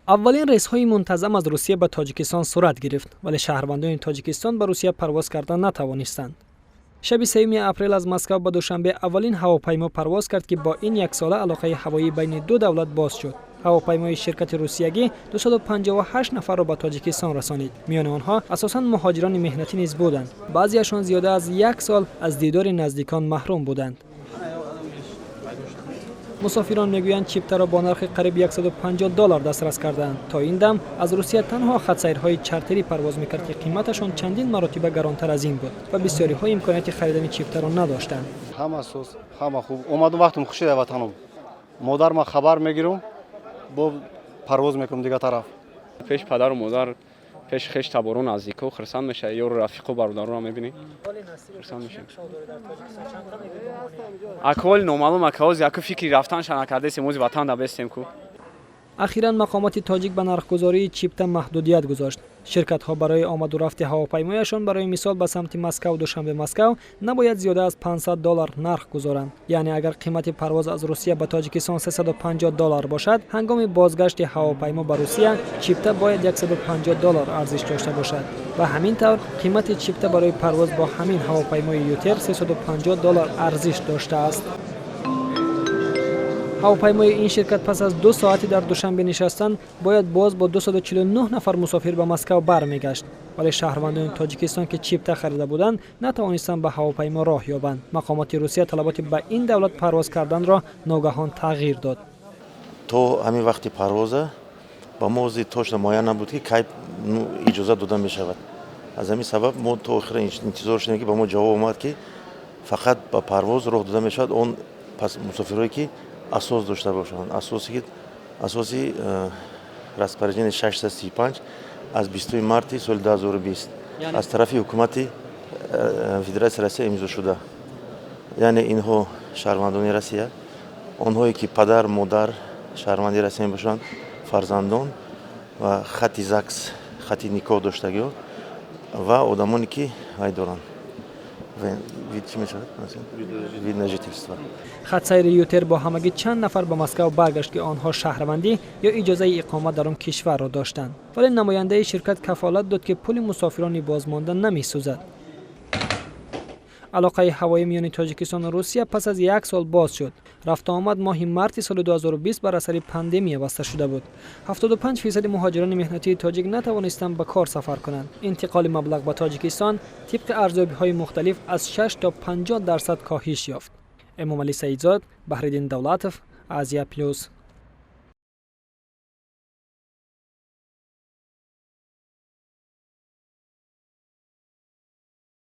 اولین ریس‌های منتظم از روسیه به تاجیکستان صورت گرفت، ولی شهروندان تاجیکستان به روسیه پرواز کردن نتوانستند. شب 3 اپریل از مسکو به دوشنبه اولین هواپیما پرواز کرد که با این یک ساله علاقه هوایی بین دو دولت باز شد. هواپیمای شرکت روسیه‌ای 258 نفر را به تاجیکستان رسانید. میان آنها اساساً مهاجران مهنتی نیز بودند. بعضیشان زیاده از یک سال از دیدار نزدیکان محروم بودند. مسافران میگویند چیپتا را با نرخ قریب $150 دسترس کردند. تا این دم از روسیه تنها خط‌سیرهای چارتری پرواز میکرد که قیمتشان چندین مرتبه گرانتر از این بود و بسیاری ها امکانیت خریدن چیپتا را نداشتند. همه سوز، همه خوب. اومدم وقتم خوشی در وطنم. مادر ما خبر میگیرم، با پرواز میکنم دیگه طرف. پیش پدر و مادر پیش خش تبارون نزدیک و خرسند میشه، یا رفیق و برادران رو میبینی خرسند میشه. اکول نومالوم اکاوز یک فکری رفتنش نکرده سیموز وطن دا بستیم کو. اخیراً مقامات تاجیک به نرخگذاری چیپتا محدودیت گذاشت. شرکت‌ها برای آمد و رفت هواپیمایشان برای مثال به سمت مسکو دوشنبه مسکو نباید زیاده از $500 نرخ گذارند. یعنی اگر قیمت پرواز از روسیه به تاجیکستان $350 باشد، هنگام بازگشت هواپیما به روسیه چیپتا باید $150 ارزش داشته باشد. و همین طور قیمت چیپتا برای پرواز با همین هواپیمای یوتر $350 ارزش داشته است. هواپیمای این شرکت پس از 2 ساعتی در دوشنبه نشستن باید باز با 249 نفر مسافر به مسکو برمیگشت، ولی شهروندان تاجیکستان که چیپتا خریده بودند نتوانستند به هواپیما راه یابند. مقامات روسیه طلبات به این دولت پرواز کردن را ناگهان تغییر داد. تو همین وقتی پروازه با موضوع توش معین نبود که کی اجازه داده می شود. از همین سبب ما تا آخر انتظار شدیم که با ما جواب اومد که فقط با پرواز راه داده می شود اون پس مسافرایی که اساس داشته باشند. اساسی رسپارجین 635 از 20 مارت سال 2020 از طرف حکومت فدراسیون روسیه امضا شده. یعنی اینها شهروندان روسیه، آنهایی که پدر مادر شهروند روسیه باشند، فرزندان و خط زاکس خط نیکو داشتگی و آدمانی که های دارند. خط‌سیر یوتر با همگی چند نفر به مسکو برگشت که آنها شهروندی یا اجازه اقامت در آن کشور را داشتند، ولی نماینده شرکت کفالت داد که پول مسافران بازمانده نمی‌سوزد. علاقه هوایی میان تاجیکستان و روسیه پس از 1 سال باز شد. رفت و آمد ماه مارت سال 2020 بر اثر پاندمی بسته شده بود. 75% مهاجران مهنتی تاجیک نتوانستند به کار سفر کنند. انتقال مبلغ به تاجیکستان طبق ارزیابی‌های مختلف از 6 تا 50% کاهش یافت. امام علی سعیدزاد، بحرالدین دولتوف، آسیا پلوس.